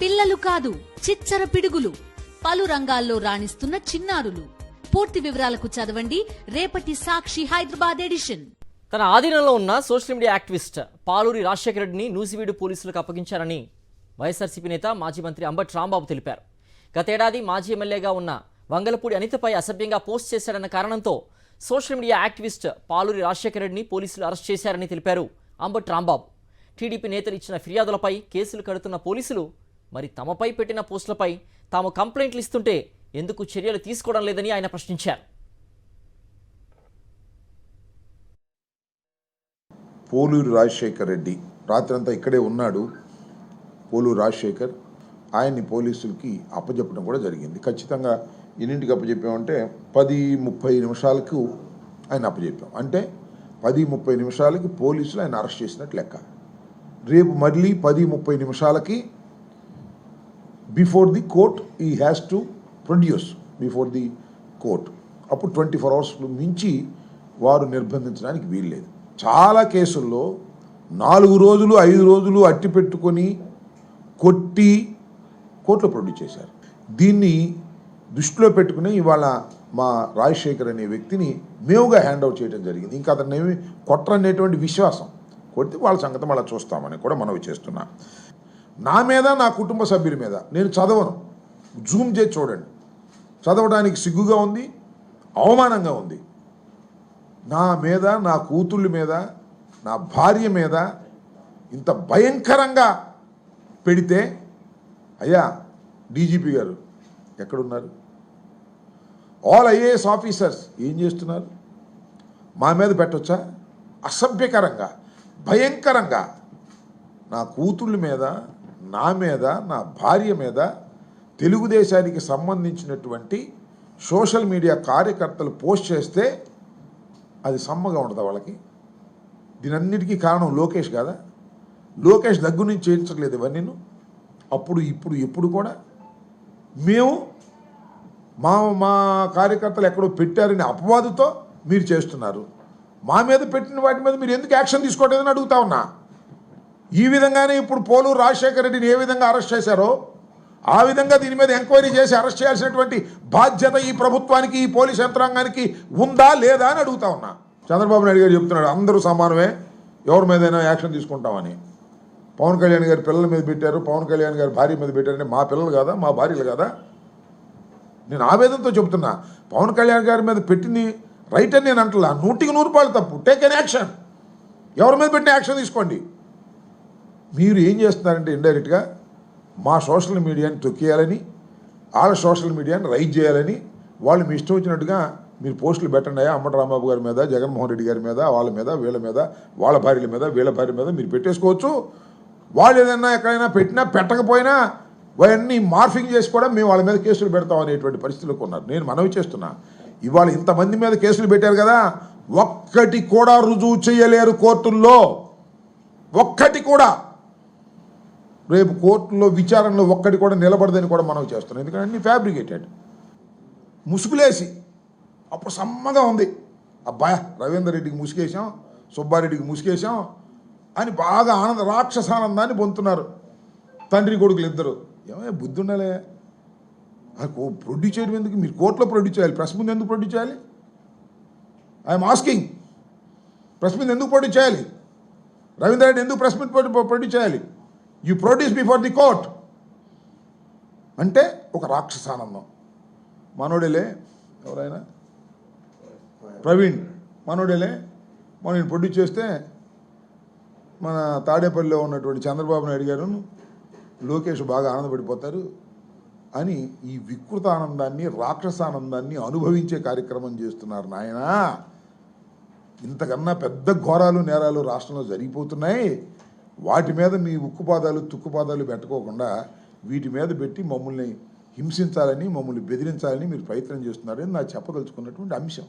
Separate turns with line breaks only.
పిల్లలు కాదు చిచ్చర పిడుగులు పలు రంగాల్లో రాణిస్తున్న చిన్నారులు. పూర్తి వివరాలకు చదవండి రేపటి సాక్షి హైదరాబాద్ ఎడిషన్.
తన ఆధీనంలో ఉన్న social media activist Paluri Rajasekhara రెడ్డిని నూజివీడు పోలీసులకు అప్పగించారని వైఎస్ఆర్సీపీ నేత మాజీ మంత్రి అంబటి రాంబాబు తెలిపారు. గతేడాది మాజీ ఎమ్మెల్యేగా ఉన్న వంగలపూడి అనితపై అసభ్యంగా పోస్ట్ చేశాడన్న కారణంతో social media activist Paluri Rajasekhara రెడ్డిని పోలీసులు అరెస్ట్ చేశారని తెలిపారు అంబటి రాంబాబు. టీడీపీ నేతలు ఇచ్చిన ఫిర్యాదులపై కేసులు కడుతున్న పోలీసులు మరి తమపై పెట్టిన పోస్టులపై తాము కంప్లైంట్లు ఇస్తుంటే ఎందుకు చర్యలు తీసుకోవడం లేదని ఆయన ప్రశ్నించారు.
పోలూరి రాజశేఖర్ రెడ్డి రాత్రంతా ఇక్కడే ఉన్నాడు. పోలూరు రాజశేఖర్ ఆయన్ని పోలీసులకి అప్పచెప్పడం కూడా జరిగింది. ఖచ్చితంగా ఎన్నింటికి అప్పచెప్పామంటే 10:30 నిమిషాలకు ఆయన అప్పచెప్పాం. అంటే 10:30 నిమిషాలకి పోలీసులు ఆయన అరెస్ట్ చేసినట్టు లెక్క. రేపు మళ్ళీ 10:30 నిమిషాలకి బిఫోర్ ది కోర్ట్ ఈ has to produce before the court. అప్పుడు 24 అవర్స్ మించి వారు నిర్బంధించడానికి వీల్లేదు. చాలా కేసుల్లో 4 రోజులు 5 రోజులు అట్టి పెట్టుకొని కొట్టి కోర్టులో ప్రొడ్యూస్ చేశారు. దీన్ని దృష్టిలో పెట్టుకుని ఇవాళ మా రాజశేఖర్ అనే వ్యక్తిని మేముగా హ్యాండ్ అవుట్ చేయడం జరిగింది. ఇంకా అతన్ని ఏమి కొట్టరనేటువంటి విశ్వాసం, కొడితే వాళ్ళ సంగతి మళ్ళీ చూస్తామని కూడా మనవి చేస్తున్నా. నా మీద నా కుటుంబ సభ్యుల మీద నేను చదవను, జూమ్ చేసి చూడండి, చదవడానికి సిగ్గుగా ఉంది, అవమానంగా ఉంది. నా మీద, నా కూతుళ్ళ మీద, నా భార్య మీద ఇంత భయంకరంగా పెడితే అయ్యా డీజీపీ గారు ఎక్కడున్నారు? ఆల్ ఐఏఎస్ ఆఫీసర్స్ ఏం చేస్తున్నారు? మా మీద పెట్టొచ్చా? అసభ్యకరంగా, భయంకరంగా నా కూతుళ్ళ మీద, నా మీద, నా భార్య మీద తెలుగుదేశానికి సంబంధించినటువంటి సోషల్ మీడియా కార్యకర్తలు పోస్ట్ చేస్తే అది సమ్మగా ఉండదా వాళ్ళకి? దీనన్నిటికీ కారణం లోకేష్ కాదా? లోకేష్ దగ్గర నుంచి చేయించట్లేదు ఇవన్నీ. అప్పుడు ఇప్పుడు ఎప్పుడు కూడా మేము మా కార్యకర్తలు ఎక్కడో పెట్టారని అపవాదుతో మీరు చేస్తున్నారు. మా మీద పెట్టిన వాటి మీద మీరు ఎందుకు యాక్షన్ తీసుకోవట్లేదని అడుగుతా ఉన్నా. ఈ విధంగానే ఇప్పుడు పోలూరు రాజశేఖర రెడ్డిని ఏ విధంగా అరెస్ట్ చేశారో ఆ విధంగా దీని మీద ఎంక్వైరీ చేసి అరెస్ట్ చేయాల్సినటువంటి బాధ్యత ఈ ప్రభుత్వానికి, ఈ పోలీస్ యంత్రాంగానికి ఉందా లేదా అని అడుగుతా ఉన్నా. చంద్రబాబు నాయుడు గారు చెప్తున్నాడు అందరూ సమానమే, ఎవరి మీదైనా యాక్షన్ తీసుకుంటామని. పవన్ కళ్యాణ్ గారి పిల్లల మీద పెట్టారు, పవన్ కళ్యాణ్ గారి భార్య మీద పెట్టారంటే మా పిల్లలు కాదా, మా భార్యలు కాదా? నేను ఆవేదనతో చెబుతున్నా. పవన్ కళ్యాణ్ గారి మీద పెట్టింది రైట్ అని నేను అంటలా, 100% తప్పు. టేక్ ఎన్ యాక్షన్, ఎవరి మీద పెట్టిన యాక్షన్ తీసుకోండి. మీరు ఏం చేస్తున్నారంటే ఇండైరెక్ట్గా మా సోషల్ మీడియాని తొక్కేయాలని, వాళ్ళ సోషల్ మీడియాని రైజ్ చేయాలని వాళ్ళు మీ ఇష్టం వచ్చినట్టుగా మీరు పోస్టులు పెట్టండి. అంబటి రాంబాబు గారి మీద, జగన్మోహన్ రెడ్డి గారి మీద, వాళ్ళ మీద, వీళ్ళ మీద, వాళ్ళ భార్యల మీద, వీళ్ళ భార్య మీద మీరు పెట్టేసుకోవచ్చు. వాళ్ళు ఏదైనా ఎక్కడైనా పెట్టినా పెట్టకపోయినా అవన్నీ మార్ఫింగ్ చేసి కూడా మేము వాళ్ళ మీద కేసులు పెడతాం అనేటువంటి పరిస్థితులకు ఉన్నారు. నేను మనవి చేస్తున్నా, ఇవాళ ఇంతమంది మీద కేసులు పెట్టారు కదా, ఒక్కటి కూడా రుజువు చేయలేరు కోర్టుల్లో, ఒక్కటి కూడా. రేపు కోర్టులో విచారణలో ఒక్కటి కూడా నిలబడదని కూడా మనవి చేస్తున్నాం. ఎందుకంటే అన్ని ఫ్యాబ్రికేటెడ్, ముసుగులేసి. అప్పుడు సమ్మగా ఉంది, అబ్బాయి రవీందర్ రెడ్డికి ముసుగేసాం, సుబ్బారెడ్డికి ముసుగేసాం అని బాగా రాక్షసానందాన్ని పొందుతున్నారు తండ్రి కొడుకులు ఇద్దరు. ఏమైనా బుద్ధి ఉండాలి. ప్రొడ్యూస్ చేయడం ఎందుకు? మీరు కోర్టులో ప్రొడ్యూస్ చేయాలి, ప్రెస్ ముందు ఎందుకు ప్రొడ్యూస్ చేయాలి? ఐఎమ్ ఆస్కింగ్, ప్రెస్ మీద ఎందుకు ప్రొడ్యూస్ చేయాలి? రవీందర్ రెడ్డి ఎందుకు ప్రెస్ మీద ప్రొడ్యూస్ చేయాలి? You produce before the court అంటే ఒక రాక్షసానందం. మనోడేలే, ఎవరైనా ప్రవీణ్ మనోడేలే, మనం ప్రొడ్యూస్ చేస్తే మన తాడేపల్లిలో ఉన్నటువంటి చంద్రబాబు నాయుడు గారు, లోకేష్ బాగా ఆనందపడిపోతారు అని ఈ వికృత ఆనందాన్ని, రాక్షసానందాన్ని అనుభవించే కార్యక్రమం చేస్తున్నారు నాయన. ఇంతకన్నా పెద్ద ఘోరాలు, నేరాలు రాష్ట్రంలో జరిగిపోతున్నాయి. వాటి మీద మీ ఉక్కుపాదాలు, తుక్కుపాదాలు పెట్టుకోకుండా వీటి మీద పెట్టి మమ్మల్ని హింసించాలని, మమ్మల్ని బెదిరించాలని మీరు ప్రయత్నం చేస్తున్నారని నాకు చెప్పదలుచుకున్నటువంటి అంశం.